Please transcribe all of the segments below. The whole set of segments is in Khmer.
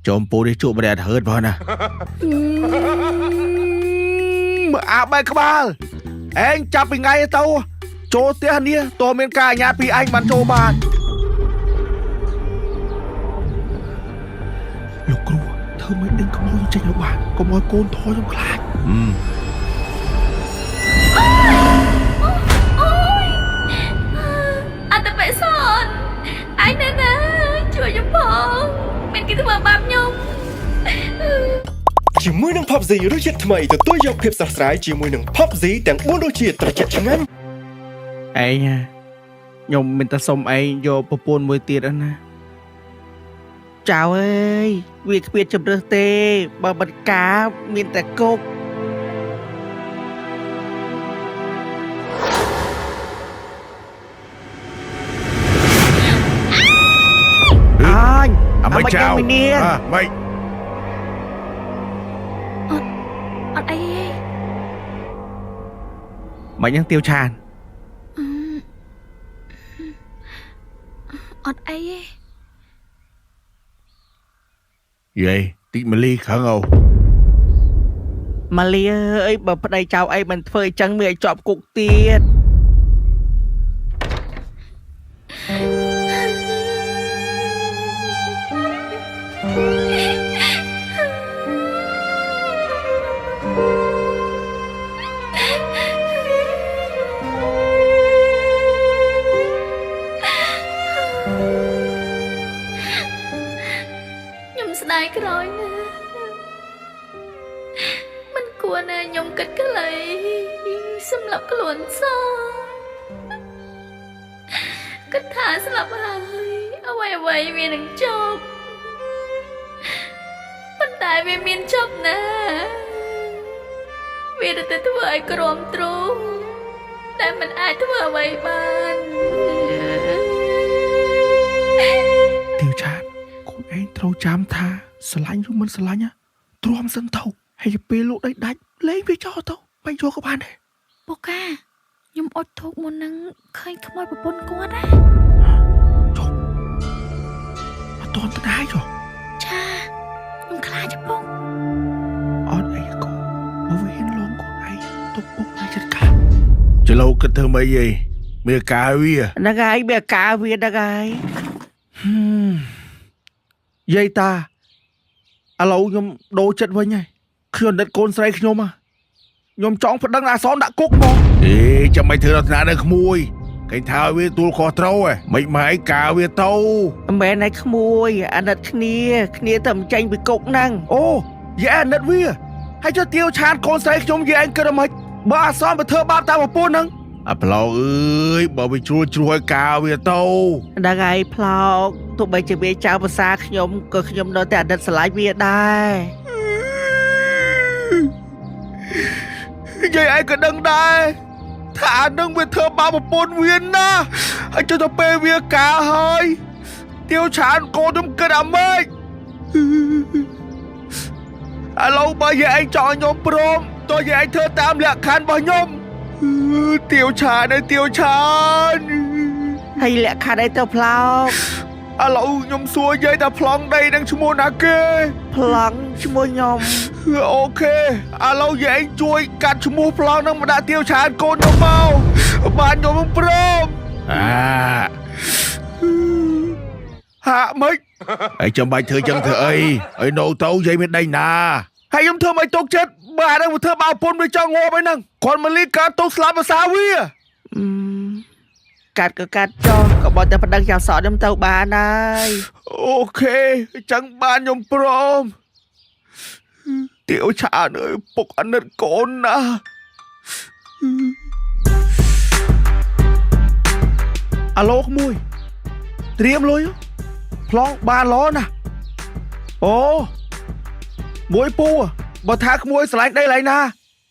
Chồm bố đi chuột mà đẹp hơn vào nè. À bài các bà anh chạp bị ngay tao chỗ tiền nia tôi miền cả nhà bị anh bắn chỗ bàn lục rùa thơ mấy đinh có môi trên nhau bạn có môi côn thôi trong khai ôi anh ta phải son anh nè nèជួយខ្ញុំផងមានគេធ្វើបាបខ្ញុំ ជាមួយនឹង PUBG រសជាតិថ្មីទទួលយកភាពស្រស់ស្រាយជាមួយនឹង PUBG ទាំង4រសជាតិត្រជាក់ឆ្ងាញ់ ឯងខ្ញុំមានតែសុំឯងយកប្រពន្ធមួយទៀតណាចៅអើយវាគ្មានជំរើសទេបើបិទការមានតែគុកអញមិនចៅមិនអត់អីទេ មិនយ៉ាងទៀវឆាន អត់អីទេ vậy tí mà ly khả ngầu mà ly ơi bà bắt đây chào ai mình phơi trắng mười chọp cục tiềnស្ដាយក្រោយណាមិនគួរណាខ្ញុំគិតកលៃសម្រាប់ខ្លួនសោះគិតថាស្លាប់ហើយអ្វីអ្វីវានឹងចប់ប៉ុន្តែវាមានចប់ណាវាទៅធ្វើឲ្យក្រំទ្រូងតែមិនអាចធ្វើអ្វីបាន tiêu chán con anh trâu chám tha sờ lạnh luôn mình sờ lạnh á trôm sân thầu hay là pê lụt đấy đánh lấy về cho tao bay cho các bạn này បូកាខ្ញុំអត់ធូបមុននឹងឃើញខ្មោចប្រពន្ធគាត់ណា chụp mà toàn tên ai rồi ចាខ្ញុំខ្លាចចំពង ọt ấy cô mà với hiên lông con ấy tục bốc lại chất cả chứ lâu kết thơ mấy gì mẹ cá vi à nó gái mẹ cá vi nó gái dây ta à lâu nhom đồ chất với nhai khi on đất côn say nhom à nhom chọn phải đăng là xón đã cúc mà ê chẳng mày thưa là thà đây mùi cái thao với tôi khó trâu à mấy máy cá với tâu mẹ này mùi anh đất khnia thầm tranh với cục năng ô dạ anh đất vi à hay cho tiêu chán côn say nhom về anh cơ đâu mày ba xón mà thưa ba tao mà buôn năng à plau ơi bảo bị chui cá với tâu đã gai plau tụi bay chỉ biết chàoภาษา ខ្ញុំក៏ ខ្ញុំ នៅ តែ អាណិត ស្រឡាញ់ វា ដែរ យាយ ឯង ក៏ ដឹង ដែរ ថា នឹង វា ធ្វើ បាប ប្រពន្ធ វា ណា ហើយ ចុះ ទៅ ពេល វា កាល ហើយ ទាវ ឆាន កូន ខ្ញុំ គិត អាម៉េច ឥឡូវ បើ យាយ ឯង ចង់ ឲ្យ ខ្ញុំ ព្រម តើ យាយ ឯង ធ្វើ តាម លក្ខខណ្ឌ របស់ ខ្ញុំ ទាវ ឆាន ơi ទាវ ឆាន ហើយ លក្ខខណ្ឌ អី ទៅ ផ្លោក ឥឡូវ ខ្ញុំ សួរ យាយ ថា ប្លង់ ដី នឹង ឈ្មោះ ណា គេ ប្លង់ ឈ្មោះ ខ្ញុំ អូខេ ឥឡូវ យាយ ជួយ កាត់ ឈ្មោះ ប្លង់ នឹង មក ដាក់ ទាវ ឆាន កូន ខ្ញុំ មក បាន ខ្ញុំ ព្រម ហាក់ មិន អី ចាំបាច់ ធ្វើ ចឹង ធ្វើ អី អី នៅ ទៅ យាយ មាន ដី ណា ហើយ ខ្ញុំ ធ្វើ មិន ទុក ចិត្ត បើ អា នឹង ធ្វើ បាប ប្រពន្ធ វា ចង់ ងាប់ អី ហ្នឹង គាត់ មក លី កើត ទុក ស្លាប់ ភាសា វា កាត់ក៏កាត់ចោះក៏បើតែប្តឹងចៅសក់ខ្ញុំទៅបានហើយអូខេចឹងបានខ្ញុំព្រមទាវឆានអើយពុកអាណិតកូនណាអាឡូក្មួយត្រៀមលុយប្លង់បានឡណាអូមួយពូបើថាក្មួយស្រឡាញ់ដីឡៃណា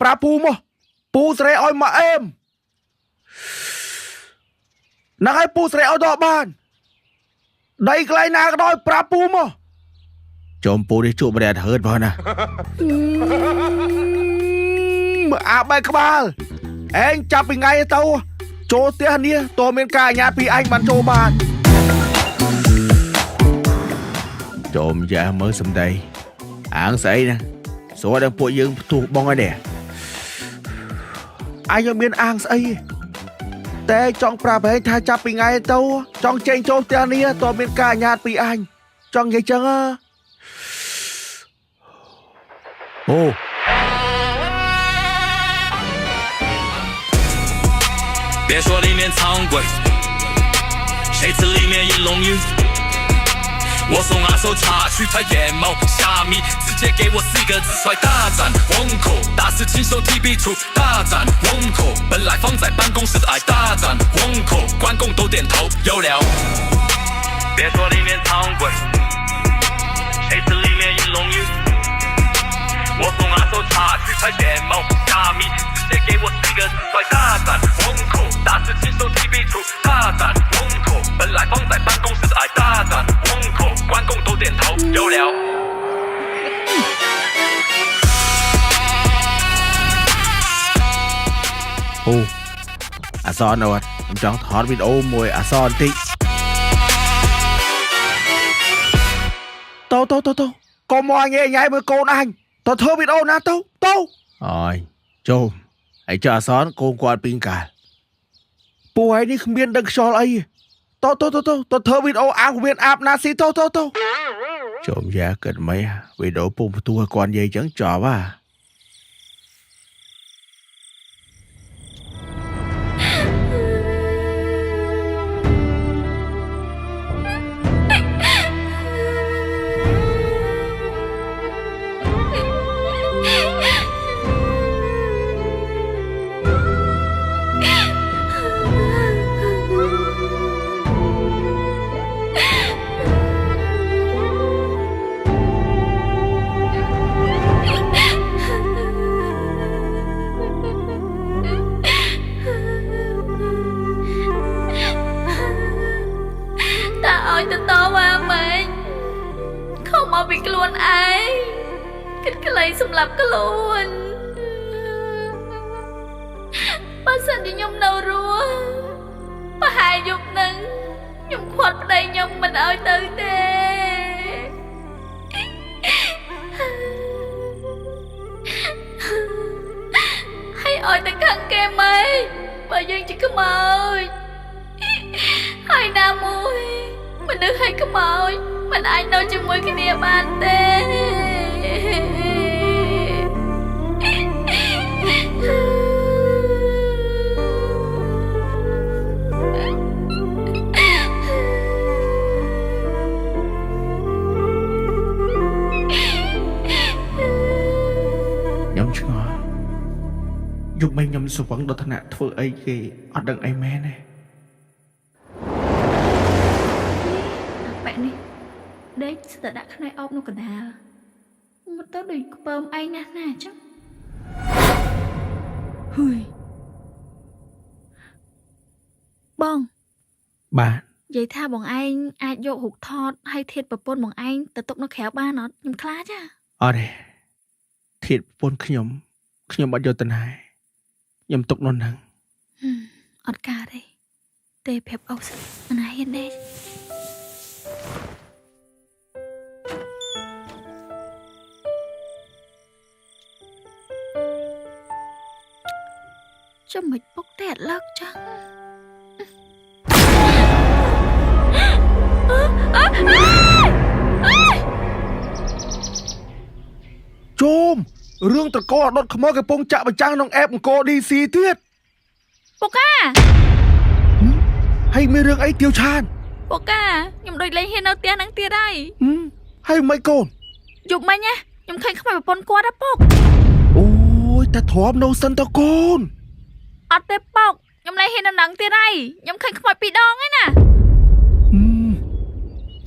ប្រាប់ពូមកពូស្រែឲ្យមកអេមណាឲ្យពូស្រែឲ្យដល់បានដីកន្លែងណាក៏ដោយប្រាប់ពូមកចុំពូនេះជួបប្រែតហឺតផងណាមើលអាបែកក្បាលអេងចាប់ពីថ្ងៃទៅចូលផ្ទះនេះតើមានការអាញាពីអញបានចូលបាន Trộm ra mới xâm đây án xảy nè số đangពួកយើងផ្ទុះបងហើយដែរអញមានអាងស្អីតែចង់ប្រាប់ហែងថាចាប់ពីថ្ងៃទៅចង់ចេញចូលផ្ទះនេះតើមានការអាញាតពីអញចង់និយាយចឹងអូ 别说里面藏鬼，谁知里面一龙鱼。我送阿手茶去他眼眸虾米，直接给我4个字帅大展虹口，大事亲手提笔出大展虹口，本来放在办公室的爱大展虹口，关公都点头有了。别说里面藏鬼，谁知里面一龙鱼。我送阿手茶去他眼眸虾米，直接给我4个字帅大展虹口，大事亲手提笔出大展虹口，本来放在办公室的爱大展虹口，关公都点头有了。អូអសនអត់ខ្ញុំចង់ថតវីដេអូមួយអសនតិចទៅកុំមកញ៉ៃញ៉ៃមើលកូនអញទៅធ្វើវីដេអូណាទៅអើយចូលហើយចុះអសនកូនគាត់ពីងកាលពួកឯងនេះគ្មានដឹងខ្យល់អីទៅធ្វើវីដេអូអាងមានអាបណាស៊ីទៅចូលយ៉ាគិតមិនវីដេអូពុំផ្ទុះឲ្យគាត់និយាយចឹងចប់ហ่าពីខ្លួនឯងគិតកន្លែងសម្រាប់ខ្លួនបើសិនជាខ្ញុំនៅរស់ប្រហែលយប់នឹងខ្ញុំខាត់ប្តីខ្ញុំមិនឲ្យទៅទេហើយឲ្យទៅខាងគេមកបើយើងជាខ្មោចហើយណាមួយមនុស្សហើយខ្មោចមិនអាចនៅជាមួយគ្នាបានទេខ្ញុំឆ្ងល់យប់មិញខ្ញុំស្វឹងដល់ថ្នាក់ធ្វើអីគេអត់ដឹងអីមែនទេដេកស្ទើរដាក់ខ្នែអោបនៅកណ្ដាលមកទៅដូចខ្ពើមឯងណាស់ណាចឹងហុយបងបាទនិយាយថាបងឯងអាចយករូបថតហើយធាតុប្រពន្ធបងឯងទៅទុកនៅក្រៅបានអត់ខ្ញុំខ្លាចហ៎អត់ទេធាតុប្រពន្ធខ្ញុំអត់យកទៅណាខ្ញុំទុកនៅហ្នឹងអត់ការទេប្រាប់អូសិនណាហ៊ានទេចាំមិនពុកតែអត់លើកចឹងជុំរឿងតកោដុតខ្មោចកំពុងចាក់បញ្ចាំងក្នុងអេបអង្គរ DC ទៀតពុកាហើយមានរឿងអីទាវឆានពុកាខ្ញុំដូចលេងហ៊ាននៅផ្ទះហ្នឹងទៀតហើយមិនកូនយប់មិញណាខ្ញុំឃើញខ្មោចប្រពន្ធគាត់ហ៎ពុកអូយតែទ្រាំនៅសិនតកូនអត់ទេពុកខ្ញុំលែងហ៊ាននៅនឹងទៀតហើយខ្ញុំឃើញខ្មោច2ដងឯណា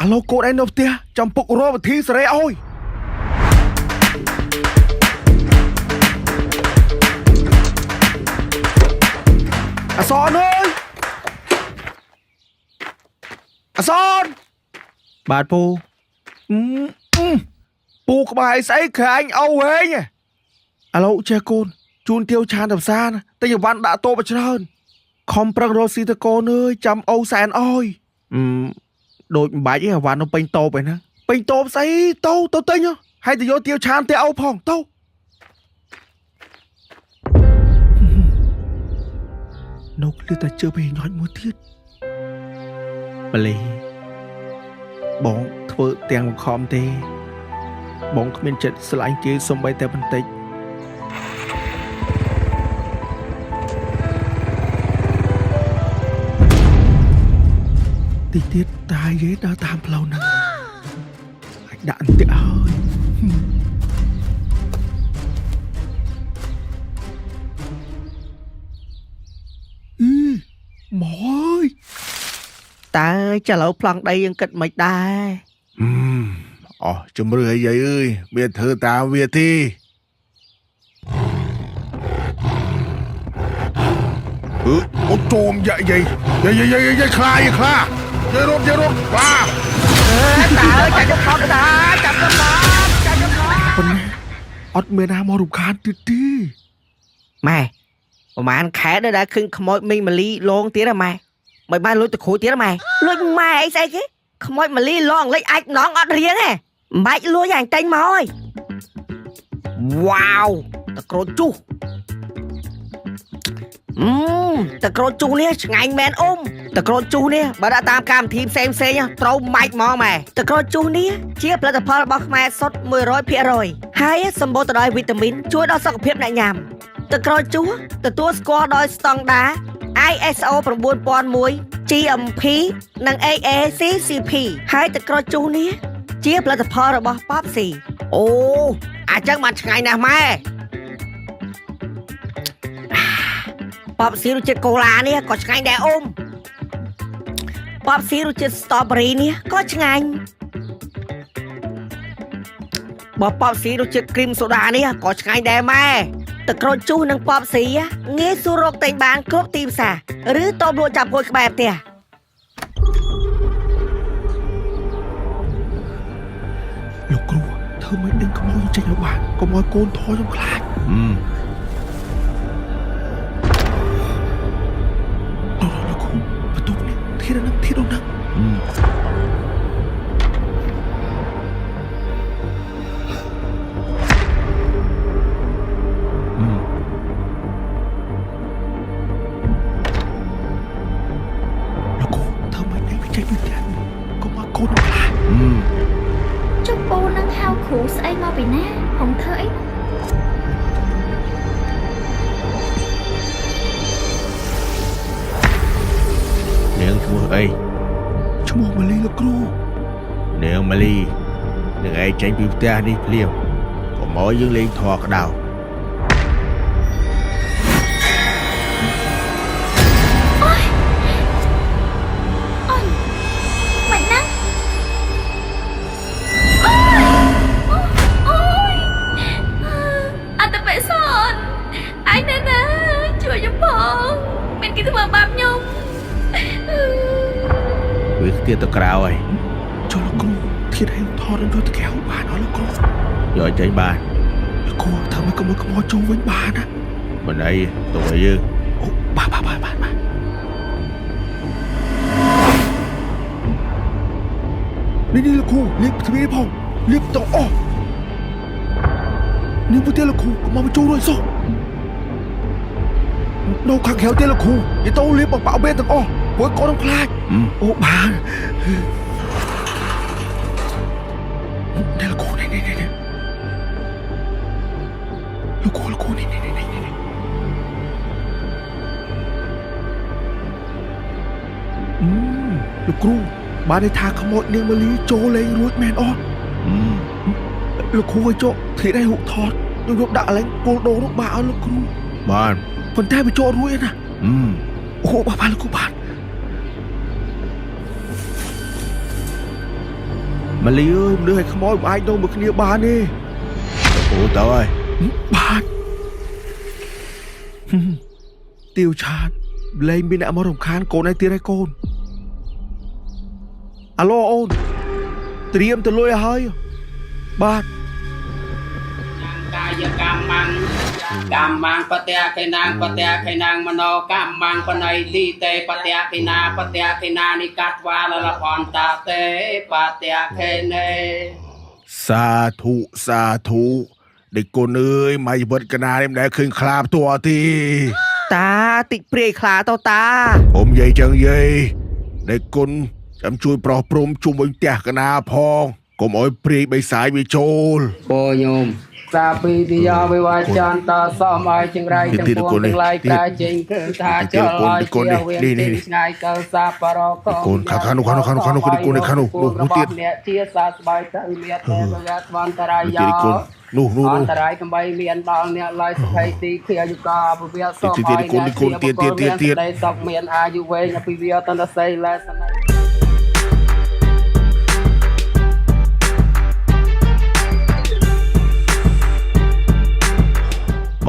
ឥឡូវកូនឯងនៅផ្ទះចាំពុករកវិធីសេរីឲ្យអសនអើយអសនបាទពូពូក្បែរស្អីខ្លាញ់អូវហេងឥឡូវចេះកូនជូនទាវឆានទៅផ្សារតែយវ៉ាន់ដាក់តូបច្រើនខំប្រឹងរកស៊ីទៅកូនអើយចាំអូសែនអើយដូចមិនបាច់ទេអាវ៉ាន់នៅពេញតូបឯហ្នឹង ពេញតបស្អីទៅទិញហើយទៅយកទាវឆានទៅអោផងទៅនៅឃ្លាតែជើបឯញ៉ាច់មួយទៀតម្លេះបងធ្វើទាំងបង្ខំទេបងគ្មានចិត្តស្រឡាញ់គេសំបីតែបន្តិចទីទៀតតាយេដើរតាមផ្លូវហ្នឹងអាចដាក់អន្ទាក់ហើយម៉ួយតើចឡូវប្លង់ដីយើងគិតមិនដែរជំរឿអីយាយអើយមានធ្វើតាមវាទេអូតូមយាយខ្លាយាយរត់បាទតើចាច់ផតតាចាប់ទៅមកចាច់ទៅប៉ុណ្ណាអត់មានណាមករំខានទៀតទេម៉ែប្រហែលខែដែរឃើញខ្មោចមីងម៉ាលីលងទៀតហ៎ម៉ែមិនបានលួចទៅគ្រូទៀតហ៎ម៉ែលួចម៉ែអីស្អីគេខ្មោចម៉ាលីលងលេចអាចណងអត់រៀងទេមិនបាច់លួចយ៉ាងតែងមកហើយវ៉ាវតក្រូចជុះតក្រូចជុះនេះឆ្ងាញ់មែនតក្រូចជុះនេះបើដាក់តាមកម្មវិធីផ្សេងត្រូវម៉ាច់មកម៉ែតក្រូចជុះនេះជាផលិតផលរបស់ខ្មែរសុទ្ធ 100% ហើយសម្បូរទៅដោយវីតាមីនជួយដល់សុខភាពអ្នកញ៉ាំតក្រូចជុះទទួលស្គាល់ដោយស្តង់ដារ ISO 9001 GMP និង AACCP ហើយតក្រូចជុះនេះជាផលិតផលរបស់ Popsi អូអាចចឹងបានឆ្ងាញ់ណាស់ម៉ែPopsi រសជាតិកូឡានេះក៏ឆ្ងាញ់ដែរPopsi រសជាតិ Strawberry នេះក៏ឆ្ងាញ់Popsi រសជាតិ Cream Soda នេះក៏ឆ្ងាញ់ដែរម៉ែតក្រូចជុះនិង Popsi ងាយស្រួលរកទិញបានគ្រប់ទីផ្សារឬតូបលក់ចាប់គួយក្បែរផ្ទះលោកគ្រូធ្វើមិនដឹងខ្មោចចេញមកបានកុំឲ្យកូនធေါ်ខ្ញុំខ្លាចលោកគ្រូបន្ទប់នេះធានហ្នឹងចុះពូនឹងហៅគ្រូស្អីមកពីណាហងធ្វើអីនាងឈ្មោះអីឈ្មោះម៉ាលីលោកគ្រូនាងម៉ាលីនឹងឯងចេញពីផ្ទះនេះភ្លាមកុំឲ្យយើងលេងធေါ်ក្តៅទៀតទៅក្រៅហើយចុះលោកគ្រូធានឲ្យថតយកទៅកែវបានអត់លោកគ្រូយកចេញបានលោកគ្រូធ្វើឲ្យកុំឲ្យខ្មោចចូលវិញបានណាមិនអីទៅឲ្យយើងអូបាទនេះលោកគ្រូលៀបទ្វារផងលៀបទៅអស់នេះពុទ្ធលោកគ្រូកុំមកចូលរួចសោះនៅខាងក្រៅទេលោកគ្រូយីទៅលៀបបបបេទាំងអស់ព្រោះកូនខ្លាចអូបានលោកគ្រូនេះលោកគ្រូនេះលោកគ្រូបានន័យថាខ្មោចនាងម៉ាលីចូលលេងរួចមែនអត់លោកគ្រូឲ្យចុះធានឲ្យហុកថតយកដាក់កន្លែងគោលដូរនោះបាទអត់លោកគ្រូបានប៉ុន្តែវាចូលរួចណាអូបាទលោកគ្រូបាទម៉ាលីអើយមនុស្សឲ្យខ្មោចមិនអាចនៅមួយគ្នាបានទេអូទៅហើយបាទទាវឆាតលែងមានអ្នកមករំខានកូនឯទៀតហើយកូនអាឡូអូនត្រៀមទៅលុយឲ្យហើយបាទ ยกรรมังกรรมังปะเตะไขนางปะเตะไขนางมโนกรรมังปนัยลีเตปะเตะไขนาปะเตะไขนานิกัตวาลละพรตาเตปะเตะไขเน สาธุสาธุเด็กคนเอ้ยมาอยู่บนกระนาเล่มไหนขึ้นคลาบตัวที ตาติดเปรย์คลาเตาตา ผมใหญ่จังใหญ่เด็กคนจำช่วยปลอบปรมจุ่มบนแตกกระนาพองกมอ้อยปรีใบสายใบโจล โปโยมสาปีติยาวิวาจันตาสอมายจึงไรจังปวงจึงไลกลายจึงเกิดทาเจอลอยเชียวเวียนติสไงเกิดซาปารอก คนขานุขานุเด็กคนในขานุนู่นเตี้ย เนี่ยเชียสาสบายใจเมียแต่ประหยัดวันตรายยา เด็กคนนู่น อันตรายกันไปเมียนตองเนี่ยลอยสะพายตีเขียอยู่กาบุเบียสอมายเนี่ยเชียบได้ตกเมียนอายุเวงปีเบียตันตะไซและสนัย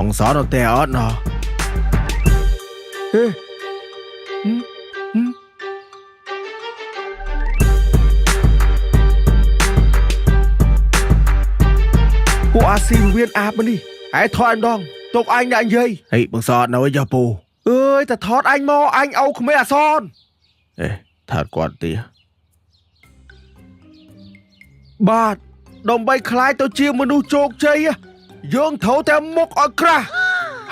បងសអត់តែអត់ណោះហេពួកអាស៊ីវាអាបនេះឯថតម្ដងទុកអញដាក់និយាយហេបងសអត់នៅឯចុះពូអើយតែថតអញមកអញអោក្មេអសនអេថតគាត់ទីបាទដើម្បីខ្លាយទៅជាមនុស្សជោគជ័យយើងត្រូវតែមុខឲ្យក្រាស់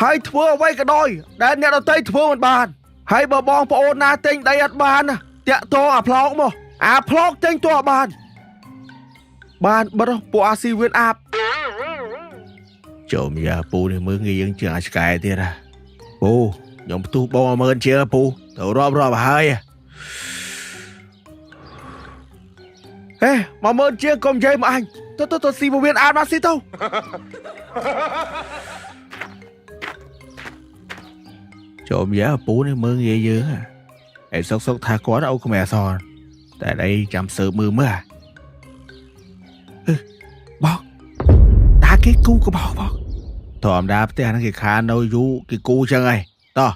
ហើយធ្វើអ្វីក៏ដោយដែលអ្នកដទៃធ្វើមិនបានហើយបើបងប្អូនណាទិញដីអត់បានតាក់តងអាផ្លោកមកអាផ្លោកទិញទោះបានបិទពួកអាស៊ីវៀនអាប់ចូលមីយ៉ាពូនេះមើលងាយយើងជាងអាឆ្កែទៀតណាពូខ្ញុំផ្ទុះបង10000ជាងពូទៅរាប់ហើយហេ10000ជាងកុំនិយាយមកអញទៅស៊ីវៀនអាប់មកស៊ីទៅចូលយ៉ាពូនេះមើលងាយយើងឯសុកថាគាត់អូខ្មែរអសនតែđâyចាំសើមើលបងតាគេគូក៏បោកធម្មតាផ្ទះហ្នឹងគេខាននៅយូរគេគូចឹងហើយតោះ